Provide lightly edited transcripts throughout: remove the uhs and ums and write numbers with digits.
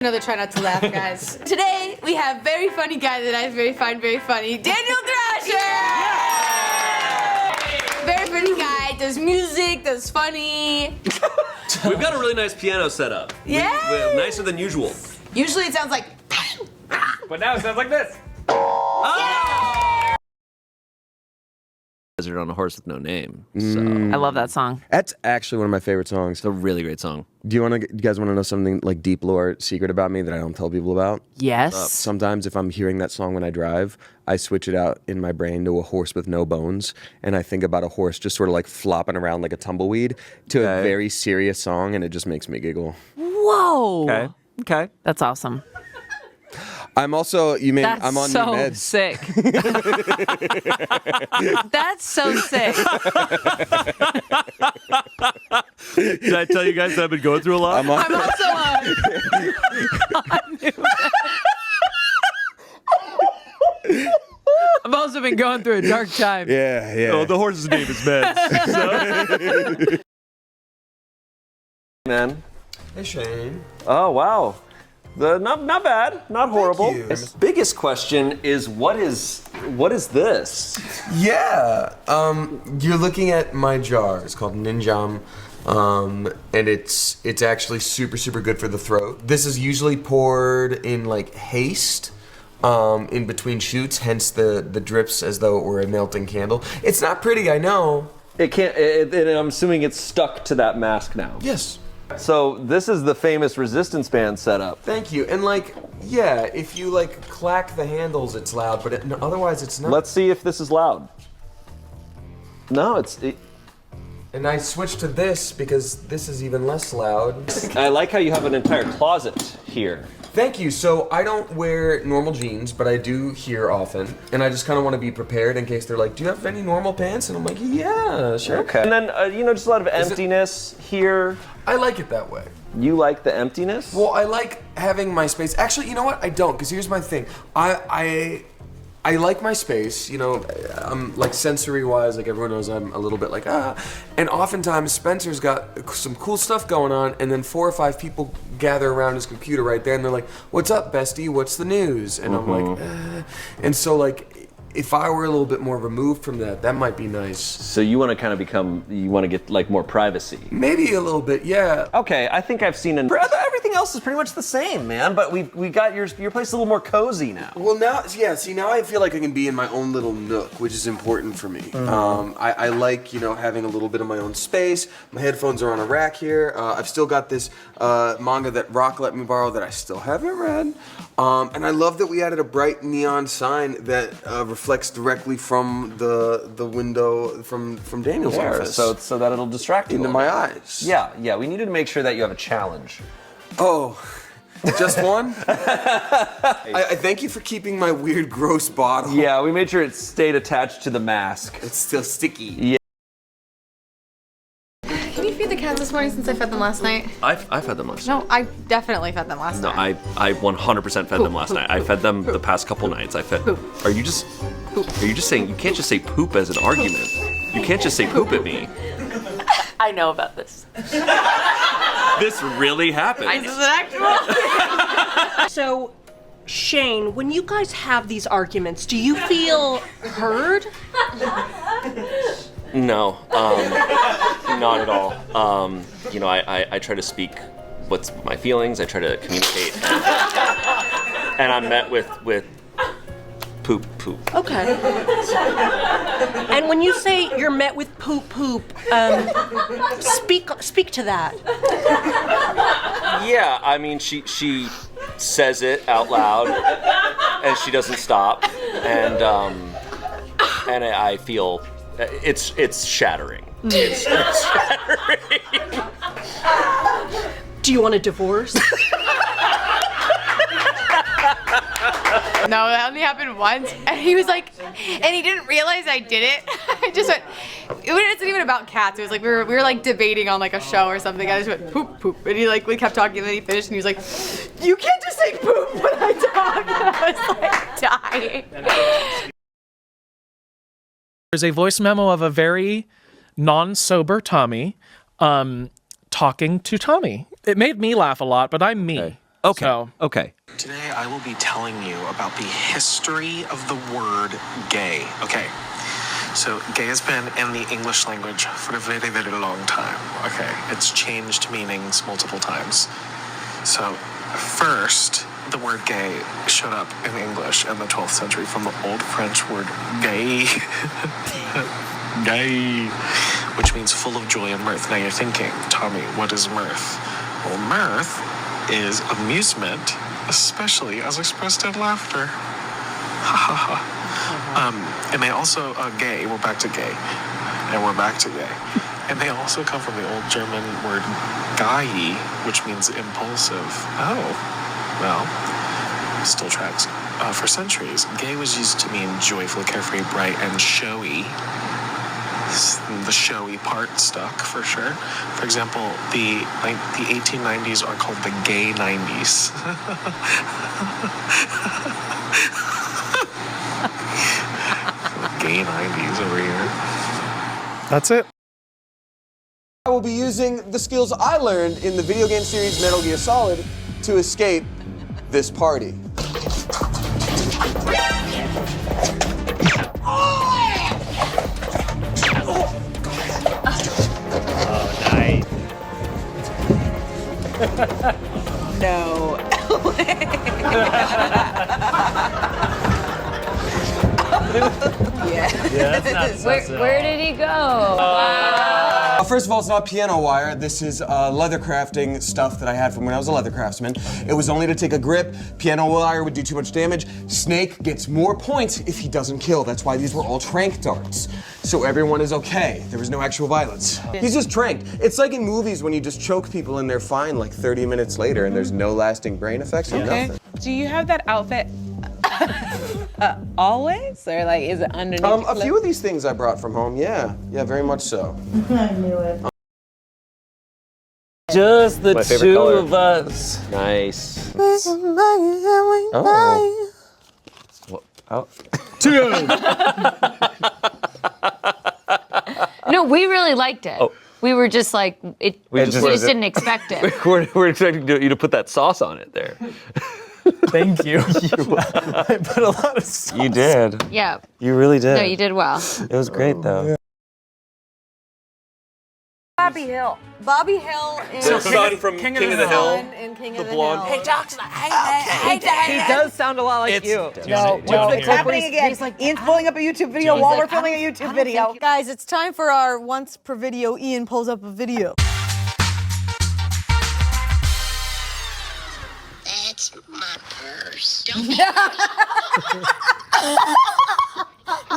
Another try not to laugh, guys. Today, we have very funny guy that I find very funny, Daniel Thrasher! Very funny guy, does music, does funny. We've got a really nice piano setup. Yeah! Nicer than usual. Usually it sounds like... But now it sounds like this. Desert on a horse with no name. So I love that song. That's actually one of my favorite songs. it's a really great song. Do you guys want to know something like deep lore secret about me that I don't tell people about? Yes. Sometimes if I'm hearing that song when I drive, I switch it out in my brain to a horse with no bones, and I think about a horse just sort of like flopping around like a tumbleweed to a very serious song, and it just makes me giggle. Whoa. Okay. That's awesome. I'm also, That's I'm on so new meds. sick. That's so sick. Did I tell you guys that I've been going through a lot? I'm also I've also been going through a dark time. Yeah. Oh, the horse's name is Meds. Man. Hey, Shane. Oh, wow. Not bad. Not horrible. you. The biggest question is what is this? Yeah. You're looking at my jar. It's called Ninjam. And it's actually super, super good for the throat. This is usually poured in like haste. In between shoots, hence the drips as though it were a melting candle. It's not pretty, I know. It can't. I'm assuming it's stuck to that mask now. Yes. So this is the famous resistance band setup. Thank you. And like, yeah, if you like clack the handles, it's loud, but otherwise it's not. Let's see if this is loud. No, And I switched to this because this is even less loud. I like how you have an entire closet here. Thank you. So I don't wear normal jeans, but I do here often, and I just kind of want to be prepared in case they're like, "Do you have any normal pants?" And I'm like, "Yeah, sure." Okay. And then just a lot of emptiness here. I like it that way. You like the emptiness? Well, I like having my space. Actually, you know what? I don't, because here's my thing. I like my space. I'm like sensory-wise, like everyone knows, I'm a little bit like And oftentimes Spencer's got some cool stuff going on, and then 4 or 5 people gather around his computer right there, and they're like, "What's up, bestie? What's the news?" And I'm like, And so like, if I were a little bit more removed from that might be nice. So you want to kind of you want to get like more privacy. Maybe a little bit, yeah. Okay, I think I've seen everything else is pretty much the same, man. But we got your place a little more cozy now. Well, now I feel like I can be in my own little nook, which is important for me. I like, having a little bit of my own space. My headphones are on a rack here. I've still got this manga that Rock let me borrow that I still haven't read. And I love that we added a bright neon sign that reflects directly from the window from Daniel's office. So that it'll distract you into my eyes. Yeah. We needed to make sure that you have a challenge. Oh, just one? I thank you for keeping my weird, gross bottle. Yeah, we made sure it stayed attached to the mask. It's still sticky. Yeah. Can you feed the cats this morning since I fed them last night? I've fed them last night. No, I definitely fed them last No, night. I 100% fed them last night. I fed them the past couple nights. Are you just saying, you can't just say poop as an argument. You can't just say poop at me. I know about this. This really happened. This is an actual. So, Shane, when you guys have these arguments, do you feel heard? No, not at all. I try to speak what's my feelings. I try to communicate, and I'm met with poop. Okay. And when you say you're met with poop, speak to that. Yeah, I mean, she says it out loud, and she doesn't stop, and I feel it's shattering. It's shattering. Do you want a divorce? No, that only happened once, and he was like, and he didn't realize I did it. I just went, it wasn't even about cats. It was like we were like debating on like a show or something. I just went poop, and he like we kept talking, and then he finished, and he was like, "You can't just say poop when I talk." And I was like dying. There's a voice memo of a very non-sober Tommy talking to Tommy. It made me laugh a lot, but I'm me. Okay. Okay. So- Okay. Today I will be telling you about the history of the word gay. Okay. So gay has been in the English language for a very, very long time. Okay. It's changed meanings multiple times. So first, the word gay showed up in English in the 12th century from the Old French word gay. Gay, which means full of joy and mirth. Now you're thinking, Tommy, what is mirth? Well, mirth is amusement, especially as expressed in laughter. Ha ha ha. And they also, gay, we're back to gay. And we're back to gay. And they also come from the old German word Guy, which means impulsive. Oh, well, still tracks. For centuries, gay was used to mean joyful, carefree, bright, and showy. The showy part stuck for sure. For example, the 1890s are called the gay 90s. Gay 90s over here. That's it. I will be using the skills I learned in the video game series Metal Gear Solid to escape this party. No. Where did he go? First of all, it's not piano wire. This is leather crafting stuff that I had from when I was a leather craftsman. It was only to take a grip. Piano wire would do too much damage. Snake gets more points if he doesn't kill. That's why these were all trank darts. So everyone is okay. There was no actual violence. He's just tranked. It's like in movies when you just choke people and they're fine like 30 minutes later and there's no lasting brain effects or nothing. Do you have that outfit always? Or like, is it underneath? A few of these things I brought from home, yeah. Yeah, very much so. I knew it. Just the My favorite two color. of us. Nice. Oh. Oh. No, we really liked it. Oh. We were just like, we just didn't expect it. We're expecting you to put that sauce on it there. Thank you. I put a lot of sauce. You did. Yeah. You really did. No, you did well. It was great though. Bobby Hill. Bobby Hill in The son from King of the Hill. in King The of the blonde. Hill. He talks like, hey, He does sound a lot like you. No, It's happening again. Ian's pulling up a YouTube video while we're filming a YouTube video. Guys, it's time for our once per video. Ian pulls up a video. That's my purse. Don't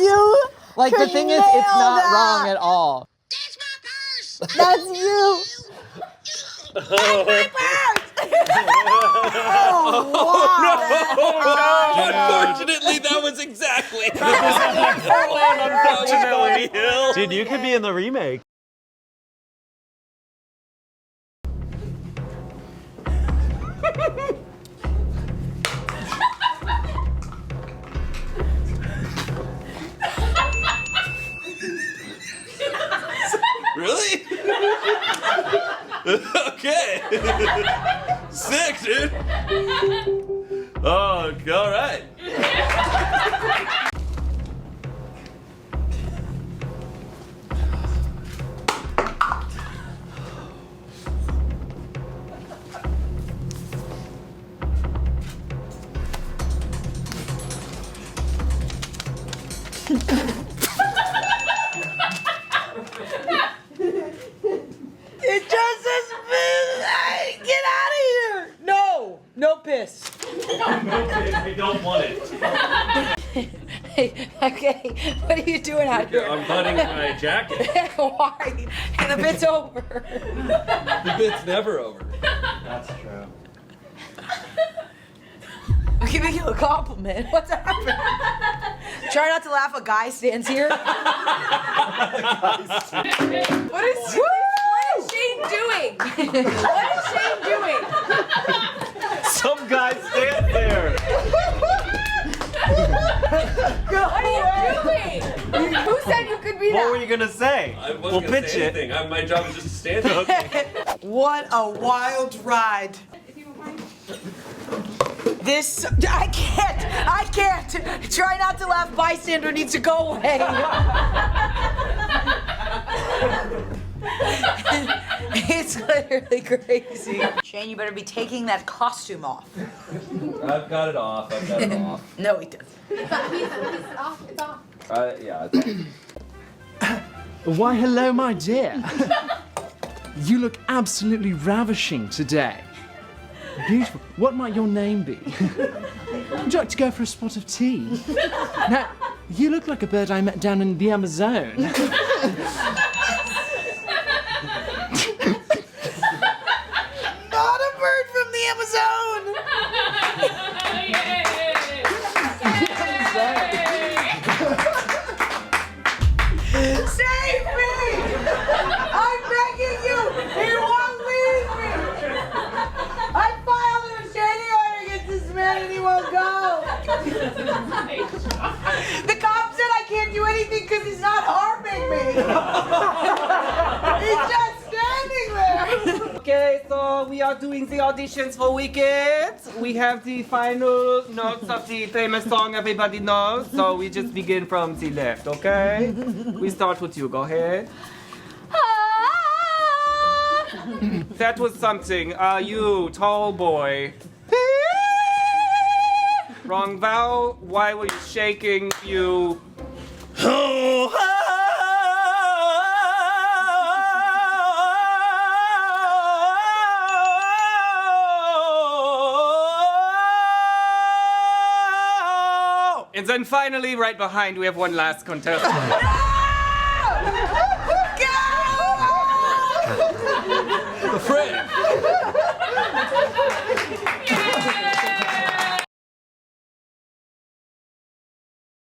You. Like the thing is, it's not wrong at all. That's my purse. That's you. That's my purse. Unfortunately, that was exactly. Unfortunately, dude, you could be in the remake. Really? Okay. Sick, dude. Oh, all right. It just says, get out of here. No, no piss. I don't want it. Okay, what are you doing out here? I'm buttoning my jacket. Why? And the bit's over. The bit's never over. That's true. I'm giving you a compliment. What's happening? Try not to laugh. A guy stands here. What is Shane doing? What is Shane doing? Some guy stand there. What are you doing? Who said you could be What that? were you gonna say? I wasn't We'll gonna pitch say it. anything. My job is just to stand there. What a wild ride. If you want mine. This, I can't. Try not to laugh. Bystander needs to go away. It's literally crazy. Shane, you better be taking that costume off. I've got it off. No, he doesn't. He's off. It's off. Yeah, it's off. Why, hello, my dear. You look absolutely ravishing today. Beautiful. What might your name be? Would you like to go for a spot of tea? Now, you look like a bird I met down in the Amazon. Not a bird from the Amazon. Save me! I'm begging you! He won't leave me! I filed a restraining order against this man and he won't go! The cop said I can't do anything because he's not harming me! He's just standing there! Okay, so we are doing the auditions for Wicked. We have the final notes of the famous song everybody knows, so we just begin from the left, okay? We start with you, go ahead. That was something. You, tall boy. Wrong vowel. Why were you shaking? You. And then finally, right behind, we have one last contestant. Go! Fred!